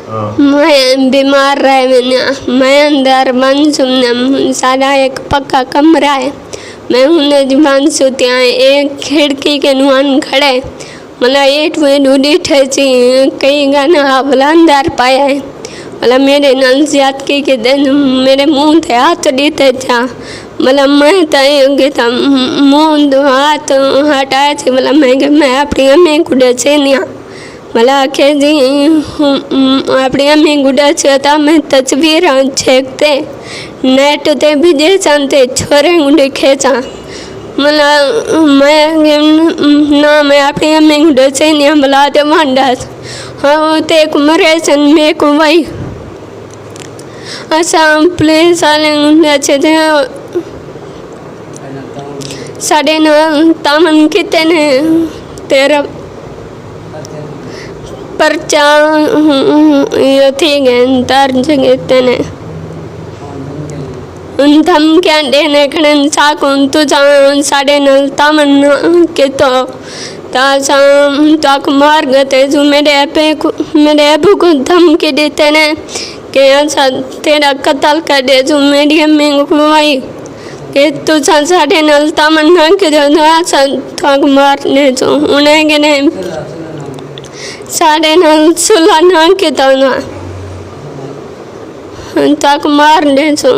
मैं बीमार रहे मैं अंदर बंद सुनने सारा एक पक्का कमरा है मैं उन्हें जीवन सुतिया एक खिड़की के नुआन खड़े मतलब एट वे डूडी ठेची कई गाना हवला अंदर पाया है मतलब मेरे नल ज्यादा के दिन मेरे मुंह थे हाथ देते था मतलब मैं तो मुंह हाथ हटाए थे मतलब मैं अपनी अम्मी को डचे नहीं मला आखे जी अपनी अम्मी गुड़ा छता मैं तस्वीर छेकते नेट ते भी जे चंते छोरे गुड़े खेचा मला मैं ना मैं अपनी अम्मी गुड़ा से नहीं बुला दे मंडा हाँ ते कुमरे सन में को वही अच्छा पुलिस वाले अच्छे थे साढ़े ना तामन कितने ने तेरा परचा ये थी गए तार जगह तेने उन धमकियाँ देने खड़े साकुन तुझा साढ़े नल तामन के तो ताजा ताक मार गए जो मेरे अबू को धमकी देते ने कि ऐसा तेरा कत्ल कर दे जो मेरी अम्मी को वही कि तुझा साढ़े नल तामन ना के जो ऐसा ताक मारने जो उन्हें के ने साढ़े नल सुलह ना के तो ना ताक मारने जो